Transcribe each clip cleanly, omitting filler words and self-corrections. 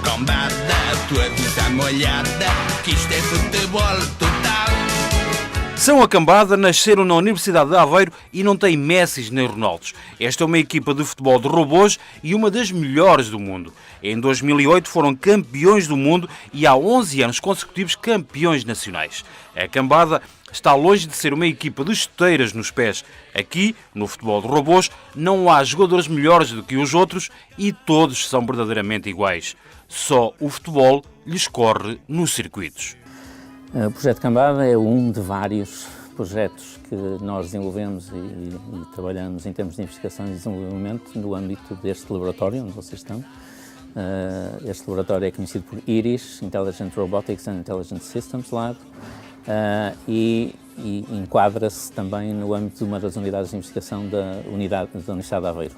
cambada, tua vida molhada, que isto é futebol total. São a cambada, nasceram na Universidade de Aveiro e não têm Messis nem Ronaldos. Esta é uma equipa de futebol de robôs e uma das melhores do mundo. Em 2008 foram campeões do mundo e há 11 anos consecutivos campeões nacionais. A cambada está longe de ser uma equipa de chuteiras nos pés. Aqui, no futebol de robôs, não há jogadores melhores do que os outros e todos são verdadeiramente iguais. Só o futebol lhes corre nos circuitos. O projeto Cambada é um de vários projetos que nós desenvolvemos e trabalhamos em termos de investigação e desenvolvimento no âmbito deste laboratório onde vocês estão. Este laboratório é conhecido por IRIS, Intelligent Robotics and Intelligent Systems Lab, e enquadra-se também no âmbito de uma das unidades de investigação da Universidade de Aveiro.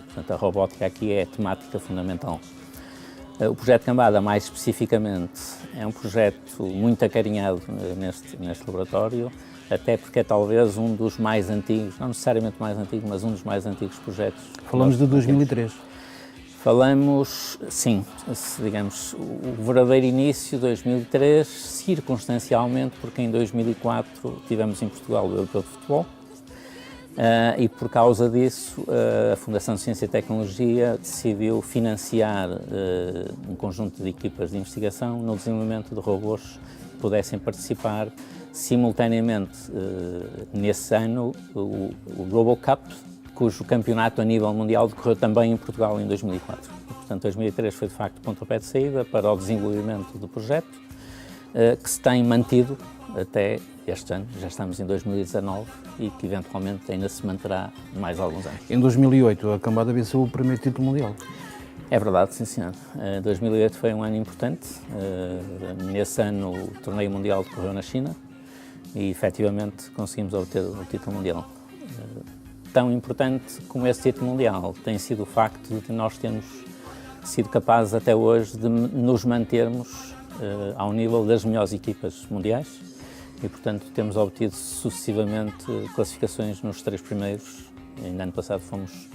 Portanto, a robótica aqui é a temática fundamental. O projeto Cambada, mais especificamente, é um projeto muito acarinhado neste laboratório, até porque é talvez um dos mais antigos, não necessariamente mais antigo, mas um dos mais antigos projetos. Falamos de 2003. Falamos, sim, digamos, o verdadeiro início, 2003, circunstancialmente, porque em 2004 tivemos em Portugal o Europeu de Futebol, e por causa disso a Fundação de Ciência e Tecnologia decidiu financiar um conjunto de equipas de investigação no desenvolvimento de robôs que pudessem participar simultaneamente nesse ano o RoboCup, cujo campeonato a nível mundial decorreu também em Portugal em 2004. E, portanto, 2003 foi de facto o pontapé de saída para o desenvolvimento do projeto, que se tem mantido até este ano, já estamos em 2019 e que eventualmente ainda se manterá mais alguns anos. Em 2008 a cambada venceu o primeiro título mundial. É verdade, sim senhor. 2008 foi um ano importante. Nesse ano o torneio mundial decorreu na China e efetivamente conseguimos obter o título mundial. Tão importante como esse título mundial tem sido o facto de nós termos sido capazes até hoje de nos mantermos ao nível das melhores equipas mundiais e, portanto, temos obtido sucessivamente classificações nos 3 primeiros. Ainda ano passado fomos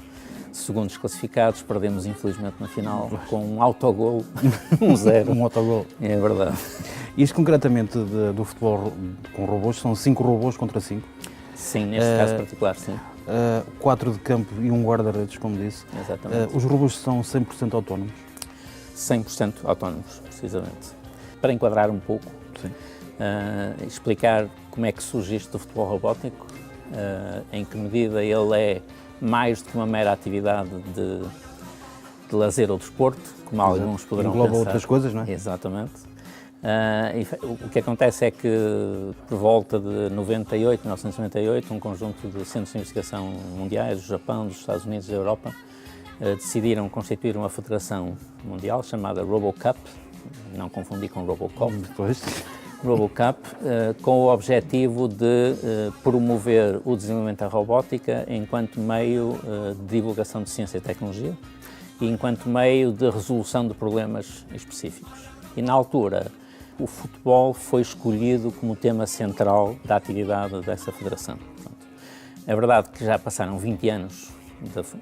segundos classificados, perdemos infelizmente na final com um autogol, 1-0. Um autogol. É verdade. Isto concretamente do futebol com robôs, são 5 robôs contra 5? Sim, neste caso particular, sim. 4 de campo e um guarda-redes, como disse. Exatamente. Os robôs são 100% autónomos? 100% autónomos, precisamente. Para enquadrar um pouco, explicar como é que surge isto do futebol robótico, em que medida ele é mais do que uma mera atividade de lazer ou desporto, como alguns poderão engloba pensar. Outras coisas, não é? Exatamente. O que acontece é que, por volta de 1998, um conjunto de centros de investigação mundiais, do Japão, dos Estados Unidos e da Europa, decidiram constituir uma federação mundial chamada RoboCup, não confundir com Robocop, RoboCup, com o objetivo de promover o desenvolvimento da robótica enquanto meio de divulgação de ciência e tecnologia e enquanto meio de resolução de problemas específicos. E na altura, o futebol foi escolhido como tema central da atividade dessa federação. Portanto, é verdade que já passaram 20 anos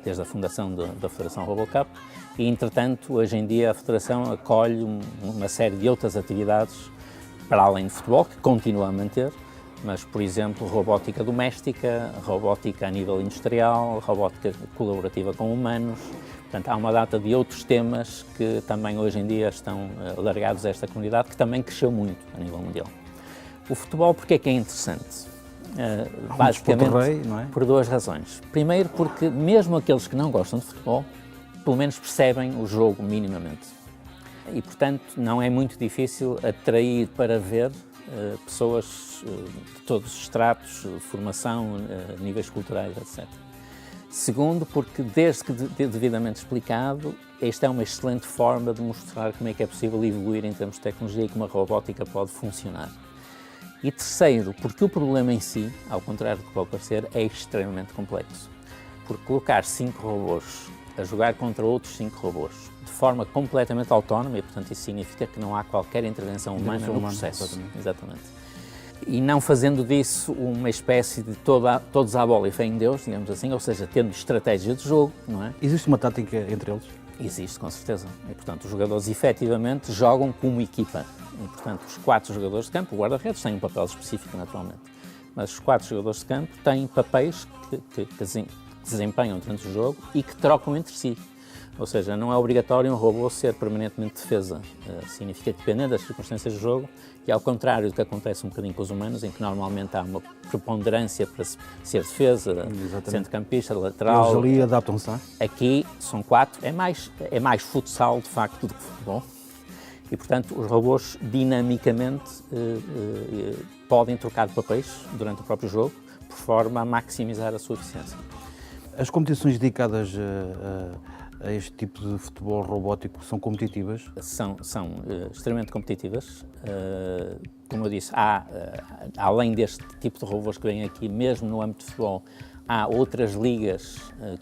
desde a fundação da Federação RoboCup e, entretanto, hoje em dia a Federação acolhe uma série de outras atividades para além de futebol, que continua a manter, mas, por exemplo, robótica doméstica, robótica a nível industrial, robótica colaborativa com humanos. Portanto, há uma data de outros temas que também hoje em dia estão alargados a esta comunidade, que também cresceu muito a nível mundial. O futebol, porque é que é interessante? Basicamente, não é? Por 2 razões. Primeiro, porque mesmo aqueles que não gostam de futebol, pelo menos percebem o jogo minimamente. E, portanto, não é muito difícil atrair para ver pessoas de todos os estratos, formação, níveis culturais, etc. Segundo, porque desde que devidamente explicado, esta é uma excelente forma de mostrar como é que é possível evoluir em termos de tecnologia e como a robótica pode funcionar. E terceiro, porque o problema em si, ao contrário do que pode parecer, é extremamente complexo. Porque colocar 5 robôs a jogar contra outros 5 robôs de forma completamente autónoma, e portanto isso significa que não há qualquer intervenção humana no processo. Exatamente. E não fazendo disso uma espécie de todos à bola e fé em Deus, digamos assim, ou seja, tendo estratégia de jogo, não é? Existe uma tática entre eles? Existe, com certeza. E, portanto, os jogadores efetivamente jogam como equipa. E, portanto, os 4 jogadores de campo, o guarda-redes tem um papel específico, naturalmente, mas os 4 jogadores de campo têm papéis que desempenham durante o jogo e que trocam entre si. Ou seja, não é obrigatório um robô ser permanentemente defesa. Significa que, dependendo das circunstâncias do jogo, e ao contrário do que acontece um bocadinho com os humanos, em que normalmente há uma preponderância para ser defesa, centrocampista, lateral. Eles ali adaptam-se, não é? Aqui são 4, é mais futsal de facto do que futebol. E, portanto, os robôs dinamicamente podem trocar de papéis durante o próprio jogo, por forma a maximizar a sua eficiência. As competições dedicadas a este tipo de futebol robótico são competitivas? São extremamente competitivas. Como eu disse, além deste tipo de robôs que vêm aqui, mesmo no âmbito de futebol, há outras ligas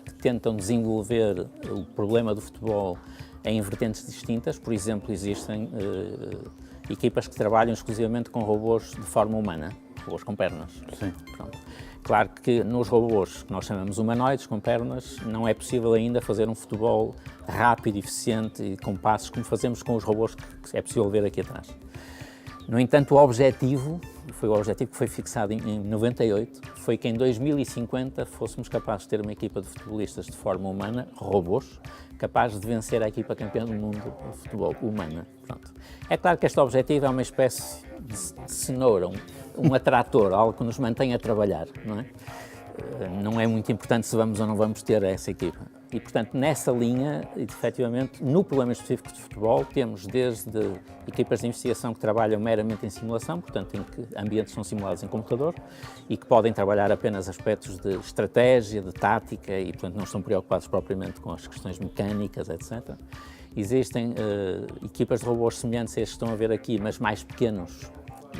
que tentam desenvolver o problema do futebol em vertentes distintas. Por exemplo, existem equipas que trabalham exclusivamente com robôs de forma humana, robôs com pernas. Sim. Pronto. Claro que nos robôs que nós chamamos humanoides, com pernas, não é possível ainda fazer um futebol rápido, eficiente e com passos como fazemos com os robôs que é possível ver aqui atrás. No entanto, o objetivo que foi fixado em 98, foi que em 2050 fôssemos capazes de ter uma equipa de futebolistas de forma humana, robôs, capazes de vencer a equipa campeã do mundo de futebol humana. Pronto. É claro que este objetivo é uma espécie de cenoura, um atrator, algo que nos mantém a trabalhar, não é? Não é muito importante se vamos ou não vamos ter essa equipa. E, portanto, nessa linha, efetivamente, no problema específico de futebol, temos desde equipas de investigação que trabalham meramente em simulação, portanto, em que ambientes são simulados em computador e que podem trabalhar apenas aspectos de estratégia, de tática e, portanto, não estão preocupados propriamente com as questões mecânicas, etc. Existem equipas de robôs semelhantes a estes que estão a ver aqui, mas mais pequenos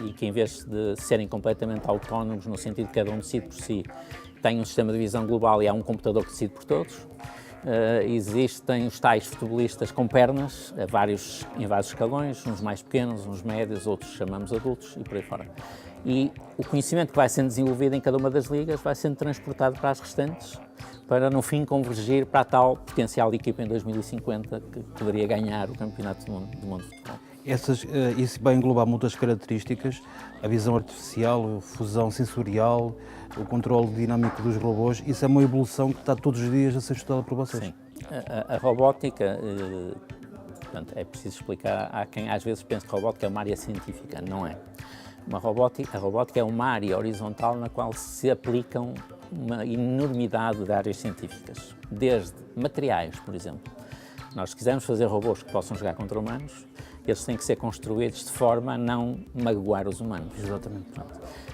e que, em vez de serem completamente autónomos, no sentido de cada um decide por si, têm um sistema de visão global e há um computador que decide por todos. Existem os tais futebolistas com pernas, em vários escalões, uns mais pequenos, uns médios, outros chamamos adultos e por aí fora. E o conhecimento que vai sendo desenvolvido em cada uma das ligas vai sendo transportado para as restantes, para no fim convergir para a tal potencial equipa em 2050 que poderia ganhar o campeonato do mundo de futebol. Isso vai englobar muitas características, a visão artificial, a fusão sensorial, o controle dinâmico dos robôs. Isso é uma evolução que está todos os dias a ser estudada por vocês. Sim. A robótica, portanto, é preciso explicar, há quem às vezes pensa que a robótica é uma área científica, não é. A robótica é uma área horizontal na qual se aplicam uma enormidade de áreas científicas, desde materiais, por exemplo. Nós, se quisermos fazer robôs que possam jogar contra humanos, eles têm que ser construídos de forma a não magoar os humanos. Exatamente.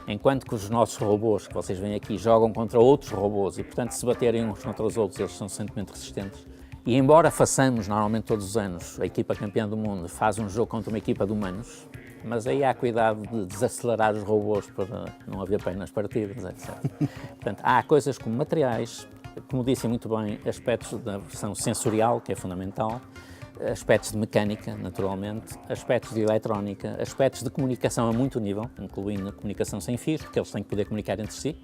Enquanto que os nossos robôs, que vocês veem aqui, jogam contra outros robôs e, portanto, se baterem uns contra os outros, eles são suficientemente resistentes. E embora façamos, normalmente todos os anos, a equipa campeã do mundo faz um jogo contra uma equipa de humanos, mas aí há cuidado de desacelerar os robôs para não haver pena nas partidas, etc. Portanto, há coisas como materiais, como disse muito bem, aspectos da versão sensorial, que é fundamental, aspectos de mecânica, naturalmente, aspectos de eletrónica, aspectos de comunicação a muito nível, incluindo a comunicação sem fios, porque eles têm que poder comunicar entre si.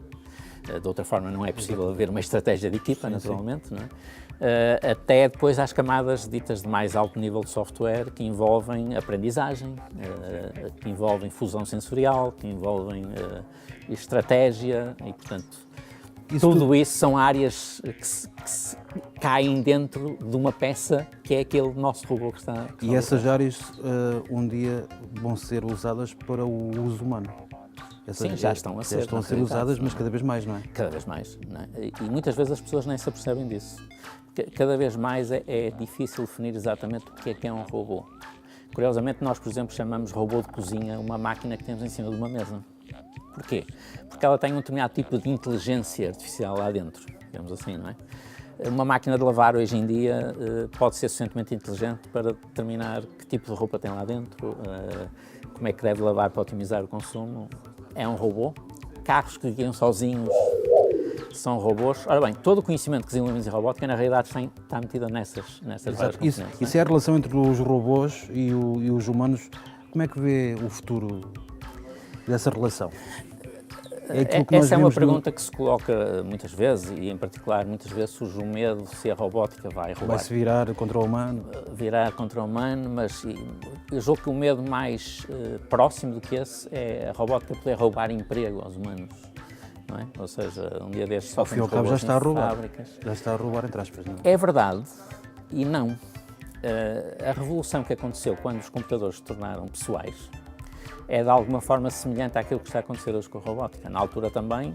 De outra forma, não é possível haver uma estratégia de equipa, naturalmente. Não é? Até depois às camadas ditas de mais alto nível de software, que envolvem aprendizagem, que envolvem fusão sensorial, que envolvem estratégia e, portanto, tudo isso são áreas que caem dentro de uma peça que é aquele nosso robô que está... E essas áreas um dia vão ser usadas para o uso humano? Sim, já estão a ser. Já estão a ser usadas, mas cada vez mais, não é? Cada vez mais, não é? E muitas vezes as pessoas nem se apercebem disso. Cada vez mais é difícil definir exatamente o que é um robô. Curiosamente, nós, por exemplo, chamamos robô de cozinha uma máquina que temos em cima de uma mesa. Porquê? Porque ela tem um determinado tipo de inteligência artificial lá dentro, digamos assim, não é? Uma máquina de lavar hoje em dia pode ser suficientemente inteligente para determinar que tipo de roupa tem lá dentro, como é que deve lavar para otimizar o consumo. É um robô. Carros que guiam sozinhos são robôs. Ora bem, todo o conhecimento que desenvolvemos em robótica, na realidade, está metido nessas várias componentes. Isso é a relação entre os robôs e os humanos. Como é que vê o futuro dessa relação? É aquilo que nós Essa é uma vimos pergunta que se coloca muitas vezes, e em particular muitas vezes surge o medo se a robótica vai roubar. Vai-se virar contra o humano. Virar contra o humano, mas eu julgo que o medo mais próximo do que esse é a robótica poder roubar emprego aos humanos. Não é? Ou seja, um dia destes só Ao fim e ao temos cabo já robôs está a em roubar. fábricas. Já está a roubar, entre aspas, não é? É verdade e não. A revolução que aconteceu quando os computadores se tornaram pessoais é de alguma forma semelhante àquilo que está a acontecer hoje com a robótica. Na altura também,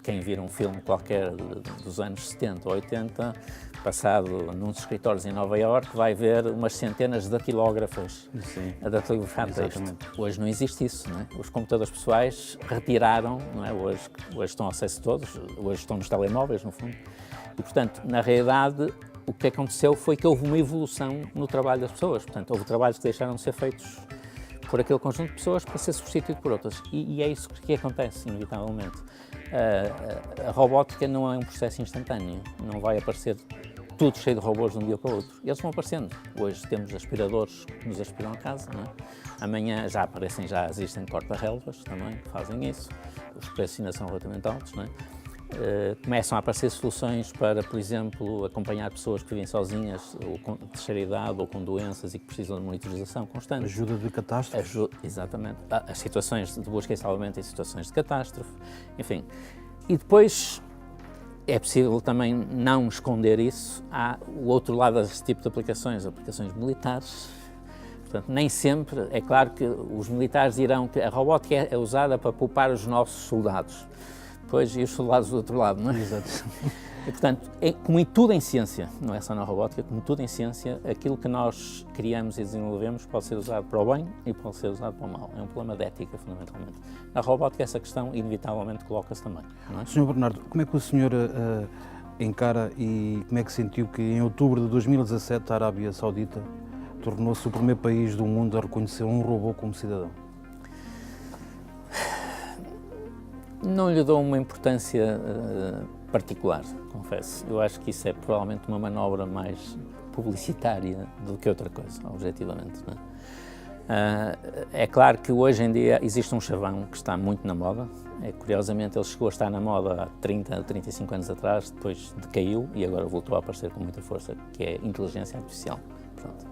quem vira um filme qualquer dos anos 70 ou 80, passado num dos escritórios em Nova Iorque, vai ver umas centenas de datilógrafas a datilografar texto. Hoje não existe isso, não é? Os computadores pessoais retiraram, não é? Hoje estão ao acesso de todos, hoje estão nos telemóveis, no fundo. E, portanto, na realidade, o que aconteceu foi que houve uma evolução no trabalho das pessoas. Portanto, houve trabalhos que deixaram de ser feitos por aquele conjunto de pessoas para ser substituído por outras. E é isso que acontece, inevitavelmente. A robótica não é um processo instantâneo. Não vai aparecer tudo cheio de robôs de um dia para o outro. Eles vão aparecendo. Hoje temos aspiradores que nos aspiram a casa, não é? Amanhã já existem corta-relvas também que fazem isso. Os preços ainda são relativamente altos, não é? Começam a aparecer soluções para, por exemplo, acompanhar pessoas que vivem sozinhas, ou com terceira idade, ou com doenças e que precisam de monitorização constante. Ajuda de catástrofe. Exatamente. As situações de busca e salvamento em situações de catástrofe, enfim. E depois é possível também não esconder isso. Há o outro lado desse tipo de aplicações militares. Portanto, nem sempre, é claro que os militares dirão que a robótica é usada para poupar os nossos soldados. Pois, e os soldados do outro lado, não é? Exato. E, portanto, como em tudo em ciência, não é só na robótica, como tudo em ciência, aquilo que nós criamos e desenvolvemos pode ser usado para o bem e pode ser usado para o mal. É um problema de ética, fundamentalmente. Na robótica, essa questão, inevitavelmente, coloca-se também. Não é? Sr. Bernardo, como é que o senhor encara e como é que sentiu que em outubro de 2017 a Arábia Saudita tornou-se o primeiro país do mundo a reconhecer um robô como cidadão? Não lhe dou uma importância particular, confesso. Eu acho que isso é provavelmente uma manobra mais publicitária do que outra coisa, objetivamente. Não é? É claro que hoje em dia existe um chavão que está muito na moda. Curiosamente, ele chegou a estar na moda há 30 ou 35 anos atrás, depois decaiu e agora voltou a aparecer com muita força, que é inteligência artificial. Pronto.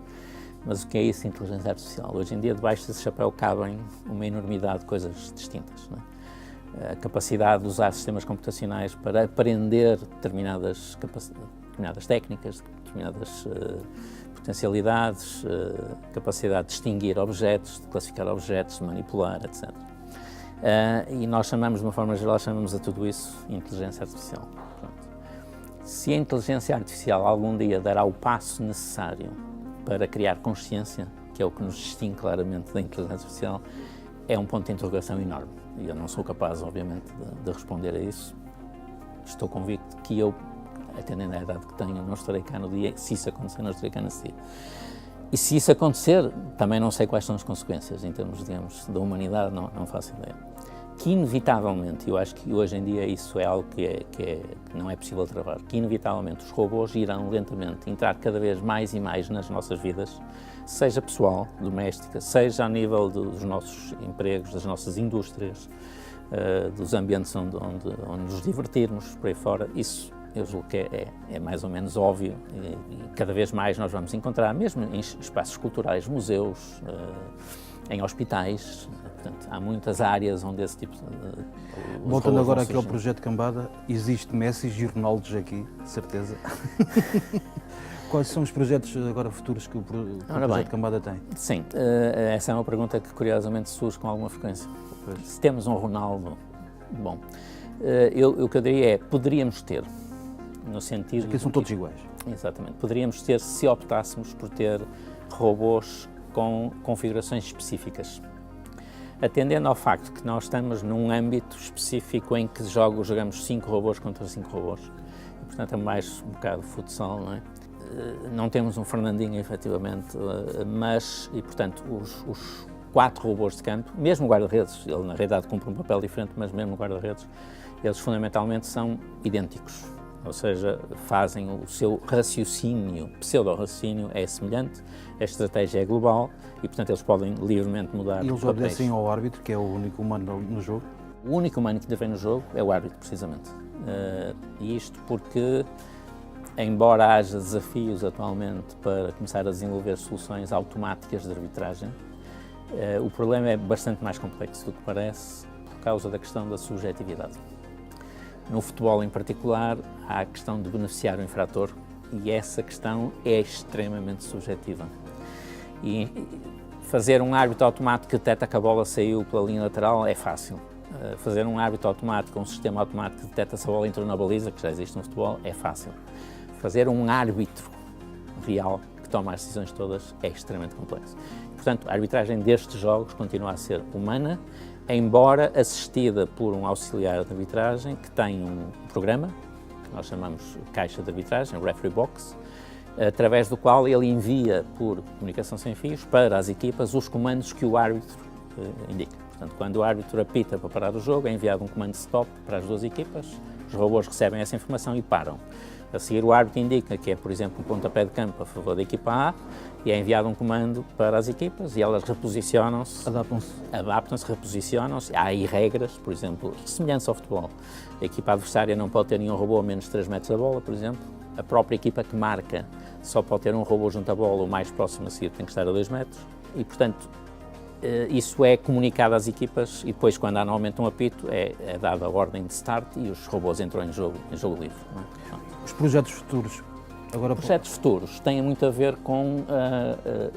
Mas o que é isso, inteligência artificial? Hoje em dia, debaixo desse chapéu cabem uma enormidade de coisas distintas. Não é? A capacidade de usar sistemas computacionais para aprender determinadas técnicas, determinadas potencialidades, capacidade de distinguir objetos, de classificar objetos, de manipular, etc. E nós chamamos, de uma forma geral, chamamos a tudo isso inteligência artificial. Pronto. Se a inteligência artificial algum dia dará o passo necessário para criar consciência, que é o que nos distingue claramente da inteligência artificial, é um ponto de interrogação enorme. E eu não sou capaz, obviamente, de responder a isso. Estou convicto que eu, atendendo à idade que tenho, não estarei cá no dia. Se isso acontecer, não estarei cá nesse dia. E se isso acontecer, também não sei quais são as consequências em termos, digamos, da humanidade, não faço ideia. Que inevitavelmente, eu acho que hoje em dia isso é algo que não é possível travar, que inevitavelmente os robôs irão lentamente entrar cada vez mais e mais nas nossas vidas, seja pessoal, doméstica, seja a nível dos nossos empregos, das nossas indústrias, dos ambientes onde nos divertirmos, por aí fora. Isso eu julgo que é mais ou menos óbvio e cada vez mais nós vamos encontrar, mesmo em espaços culturais, museus, em hospitais. Portanto, há muitas áreas onde esse tipo de... Voltando agora aqui ao projeto Cambada, existe Messi e Ronaldos aqui, de certeza. Quais são os projetos agora futuros que o projeto Cambada tem? Sim, essa é uma pergunta que curiosamente surge com alguma frequência. Se temos um Ronaldo, bom, o que eu diria é, poderíamos ter, no sentido... Porque são todos iguais. Exatamente, poderíamos ter se optássemos por ter robôs com configurações específicas. Atendendo ao facto que nós estamos num âmbito específico em que jogamos 5 robôs contra 5 robôs, e, portanto é mais um bocado de futsal, não é? Não temos um Fernandinho, efetivamente, mas, e portanto, os 4 robôs de campo, mesmo o guarda-redes, ele na realidade cumpre um papel diferente, mas mesmo o guarda-redes, eles fundamentalmente são idênticos, ou seja, fazem o seu raciocínio, pseudo-raciocínio é semelhante, a estratégia é global e, portanto, eles podem livremente mudar. E eles obedecem ao árbitro, que é o único humano no jogo? O único humano que intervém no jogo é o árbitro, precisamente. E isto porque, embora haja desafios atualmente para começar a desenvolver soluções automáticas de arbitragem, o problema é bastante mais complexo do que parece por causa da questão da subjetividade. No futebol em particular, há a questão de beneficiar o infrator e essa questão é extremamente subjetiva. E fazer um árbitro automático que detecta que a bola saiu pela linha lateral é fácil. Fazer um árbitro automático, um sistema automático que detecta se a bola entrou na baliza, que já existe no futebol, é fácil. Fazer um árbitro real que toma as decisões todas é extremamente complexo. Portanto, a arbitragem destes jogos continua a ser humana, embora assistida por um auxiliar de arbitragem que tem um programa, que nós chamamos caixa de arbitragem, o referee box, através do qual ele envia por comunicação sem fios para as equipas os comandos que o árbitro indica. Portanto, quando o árbitro apita para parar o jogo, é enviado um comando de stop para as duas equipas, os robôs recebem essa informação e param. A seguir, o árbitro indica que é, por exemplo, um pontapé de campo a favor da equipa A e é enviado um comando para as equipas e elas reposicionam-se, adaptam-se, reposicionam-se. Há aí regras, por exemplo, semelhantes ao futebol. A equipa adversária não pode ter nenhum robô a menos de 3 metros da bola, por exemplo. A própria equipa que marca só pode ter um robô junto à bola, o mais próximo a seguir tem que estar a 2 metros. E, portanto, isso é comunicado às equipas e depois, quando há normalmente um apito, é dada a ordem de start e os robôs entram em jogo livre. Não é? Os projetos futuros. Agora, projetos futuros têm muito a ver com,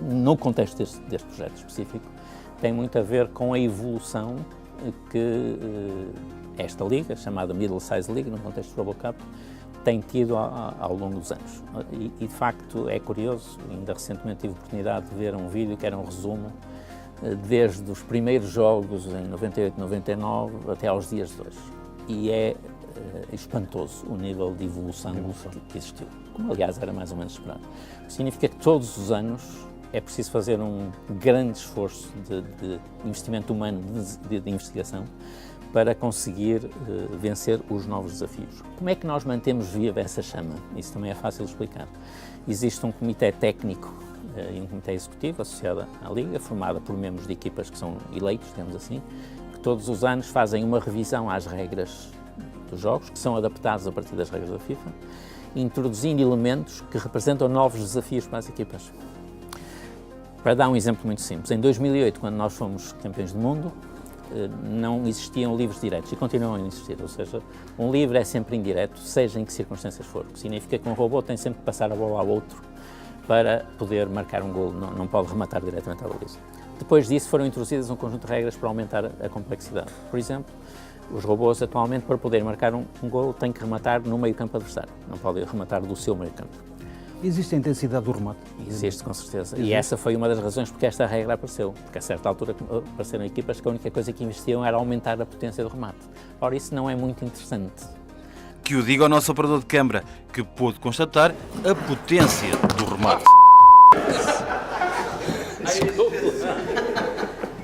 no contexto deste projeto específico, tem muito a ver com a evolução que esta liga, chamada Middle Size League, no contexto do RoboCup, tem tido ao longo dos anos. E, de facto, é curioso, ainda recentemente tive a oportunidade de ver um vídeo que era um resumo desde os primeiros jogos em 98, 99 até aos dias de hoje. E é espantoso o nível de evolução que existiu, como aliás era mais ou menos esperado. Significa que todos os anos é preciso fazer um grande esforço de investimento humano, de investigação, para conseguir vencer os novos desafios. Como é que nós mantemos viva essa chama? Isso também é fácil de explicar. Existe um comitê técnico e um comitê executivo associado à Liga, formado por membros de equipas que são eleitos, digamos assim, que todos os anos fazem uma revisão às regras dos jogos, que são adaptados a partir das regras da FIFA, introduzindo elementos que representam novos desafios para as equipas. Para dar um exemplo muito simples, em 2008, quando nós fomos campeões do mundo, não existiam livros diretos e continuam a existir, ou seja, um livro é sempre indireto, seja em que circunstâncias for, o que significa que um robô tem sempre que passar a bola ao outro para poder marcar um golo, não pode rematar diretamente à baliza. Depois disso foram introduzidas um conjunto de regras para aumentar a complexidade. Por exemplo, os robôs atualmente, para poderem marcar um golo, têm que rematar no meio campo adversário, não podem rematar do seu meio campo. Existe a intensidade do remate? Existe, com certeza. Existe. E essa foi uma das razões porque esta regra apareceu. Porque a certa altura apareceram equipas que a única coisa que investiam era aumentar a potência do remate. Ora, isso não é muito interessante. Que o diga ao nosso operador de câmara, que pôde constatar a potência do remate.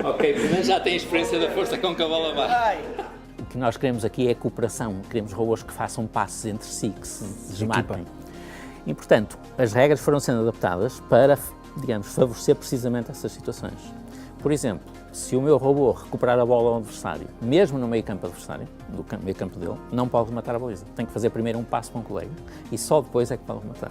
Ok, primeiro já tem experiência da força com que a bola vai. O que nós queremos aqui é a cooperação. Queremos robôs que façam passos entre si, que se desmarquem. E, portanto, as regras foram sendo adaptadas para, digamos, favorecer precisamente essas situações. Por exemplo, se o meu robô recuperar a bola ao adversário, mesmo no meio campo adversário, do meio campo dele, não pode rematar a baliza. Tem que fazer primeiro um passo para um colega e só depois é que pode rematar.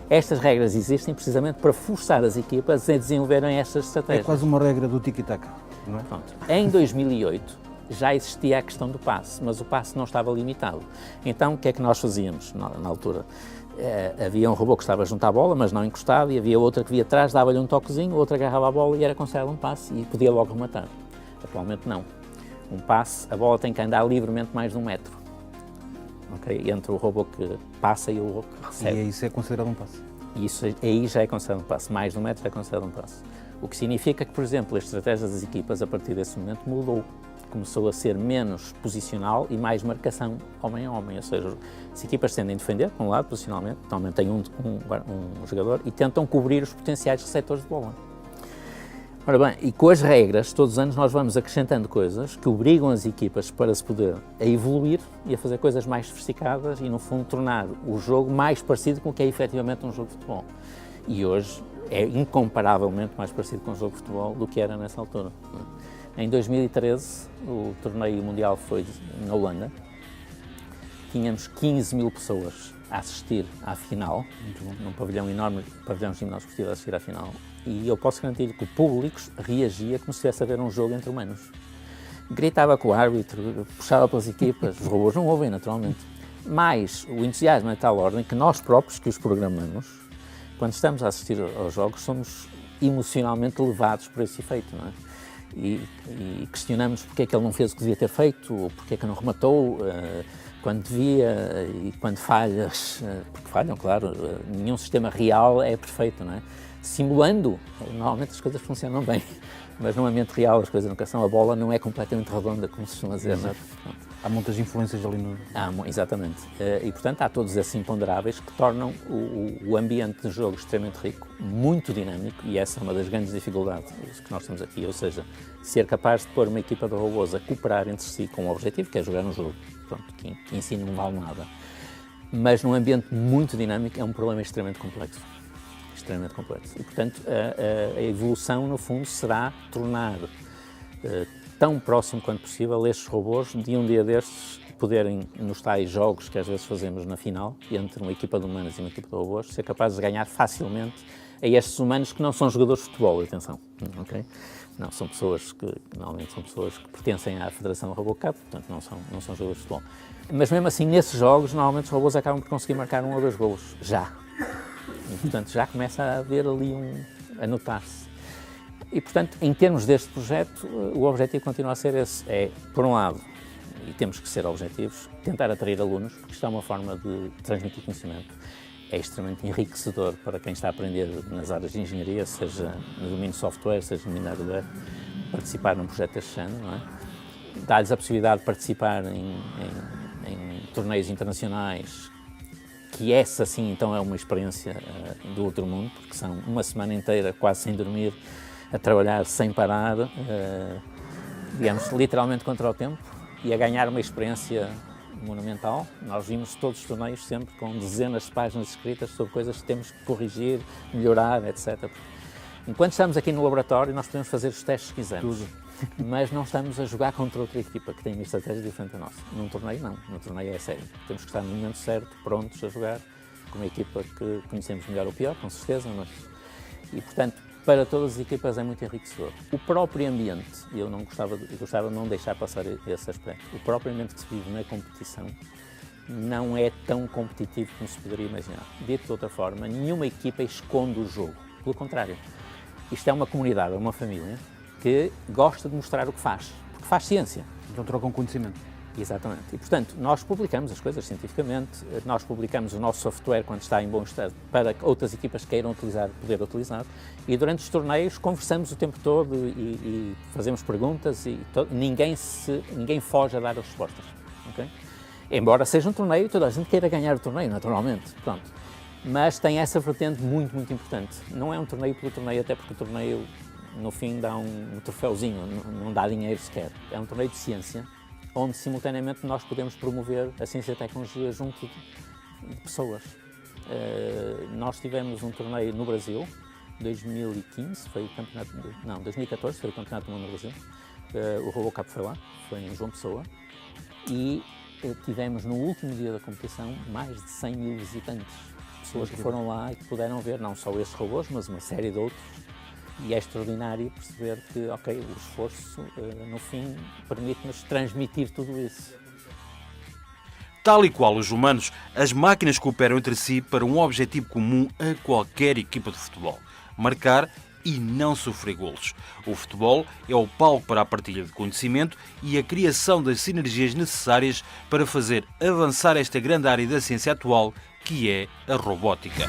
Estas regras existem precisamente para forçar as equipas a desenvolverem estas estratégias. É quase uma regra do tiki-taka, não é? Pronto. Em 2008 já existia a questão do passe, mas o passe não estava limitado. Então, o que é que nós fazíamos na altura? Havia um robô que estava junto à bola, mas não encostado, e havia outra que via atrás, dava-lhe um toquezinho, outra agarrava a bola e era considerado um passe e podia logo rematar. Atualmente não. Um passe, a bola tem que andar livremente mais de 1 metro. Okay? Entre o robô que passa e o robô que recebe. E isso é considerado um passe? Isso aí já é considerado um passe. Mais de 1 metro é considerado um passe. O que significa que, por exemplo, a estratégia das equipas, a partir desse momento, mudou. Começou a ser menos posicional e mais marcação homem a homem, ou seja, as equipas tendem a defender, por um lado, posicionalmente, normalmente tem um jogador, e tentam cobrir os potenciais receptores de bola. Ora bem, e com as regras, todos os anos nós vamos acrescentando coisas que obrigam as equipas para se poder a evoluir e a fazer coisas mais sofisticadas e, no fundo, tornar o jogo mais parecido com o que é efetivamente um jogo de futebol. E hoje é incomparavelmente mais parecido com um jogo de futebol do que era nessa altura. Em 2013, o torneio mundial foi na Holanda. Tínhamos 15 mil pessoas a assistir à final, num pavilhão enorme, pavilhão ginásio esportivo a assistir à final. E eu posso garantir que o público reagia como se estivesse a ver um jogo entre humanos. Gritava com o árbitro, puxava pelas equipas, os robôs não ouvem naturalmente. Mas o entusiasmo é de tal ordem que nós próprios que os programamos, quando estamos a assistir aos jogos, somos emocionalmente levados por esse efeito, não é? E questionamos porque é que ele não fez o que devia ter feito, ou porque é que não rematou, quando devia e quando falhas, porque falham, claro, nenhum sistema real é perfeito, não é? Simulando, normalmente as coisas funcionam bem, mas num ambiente real as coisas nunca são, a bola não é completamente redonda, como se costuma dizer, não é? Há muitas influências ali no... Exatamente. E, portanto, há todos esses imponderáveis que tornam o ambiente de jogo extremamente rico, muito dinâmico, e essa é uma das grandes dificuldades que nós temos aqui, ou seja, ser capaz de pôr uma equipa de robôs a cooperar entre si com um objetivo, que é jogar um jogo, pronto, que em si não vale nada, mas num ambiente muito dinâmico é um problema extremamente complexo. Extremamente complexo. E, portanto, a evolução, no fundo, será tornar tão próximo quanto possível estes robôs de um dia destes poderem, nos tais jogos que às vezes fazemos na final, entre uma equipa de humanos e uma equipa de robôs, ser capazes de ganhar facilmente a estes humanos que não são jogadores de futebol, atenção, ok? Não, são pessoas que, normalmente são pessoas que pertencem à Federação RoboCup, portanto não são jogadores de futebol. Mas mesmo assim, nesses jogos, normalmente os robôs acabam por conseguir marcar 1 ou 2 golos, já. E, portanto, já começa a haver ali a notar-se. E, portanto, em termos deste projeto, o objetivo continua a ser esse. É, por um lado, e temos que ser objetivos, tentar atrair alunos, porque isto é uma forma de transmitir conhecimento. É extremamente enriquecedor para quem está a aprender nas áreas de engenharia, seja no domínio de software, seja no domínio da hardware, participar num projeto deste género, não é? Dá-lhes a possibilidade de participar em torneios internacionais, que essa, sim, então é uma experiência do outro mundo, porque são uma semana inteira, quase sem dormir, a trabalhar sem parar, digamos, literalmente contra o tempo, e a ganhar uma experiência monumental. Nós vimos todos os torneios sempre com dezenas de páginas escritas sobre coisas que temos que corrigir, melhorar, etc. Enquanto estamos aqui no laboratório, nós podemos fazer os testes que quisermos, mas não estamos a jogar contra outra equipa que tem uma estratégia diferente da nossa. Num torneio, não. Num torneio é sério. Temos que estar no momento certo, prontos a jogar, com uma equipa que conhecemos melhor ou pior, com certeza, mas... E, portanto, para todas as equipas é muito enriquecedor. O próprio ambiente, eu gostava de não deixar passar esse aspecto, o próprio ambiente que se vive na competição não é tão competitivo como se poderia imaginar. Dito de outra forma, nenhuma equipa esconde o jogo. Pelo contrário, isto é uma comunidade, é uma família que gosta de mostrar o que faz, porque faz ciência. Então trocam conhecimento. Exatamente. E, portanto, nós publicamos as coisas cientificamente, nós publicamos o nosso software quando está em bom estado para que outras equipas queiram utilizar, poder utilizar, e durante os torneios conversamos o tempo todo e fazemos perguntas e ninguém foge a dar as respostas. Okay? Embora seja um torneio, toda a gente queira ganhar o torneio, naturalmente. Pronto. Mas tem essa vertente muito, muito importante. Não é um torneio pelo torneio, até porque o torneio, no fim, dá um troféuzinho, não dá dinheiro sequer. É um torneio de ciência, onde simultaneamente nós podemos promover a ciência e a tecnologia junto de pessoas. Nós tivemos um torneio no Brasil, 2015, foi o campeonato, 2014 foi o campeonato do mundo no Brasil, o RoboCup foi lá, foi em João Pessoa, e tivemos no último dia da competição mais de 100 mil visitantes, pessoas que foram lá e que puderam ver não só estes robôs, mas uma série de outros. E é extraordinário perceber que, ok, o esforço, no fim, permite-nos transmitir tudo isso. Tal e qual os humanos, as máquinas cooperam entre si para um objetivo comum a qualquer equipa de futebol: marcar e não sofrer golos. O futebol é o palco para a partilha de conhecimento e a criação das sinergias necessárias para fazer avançar esta grande área da ciência atual, que é a robótica.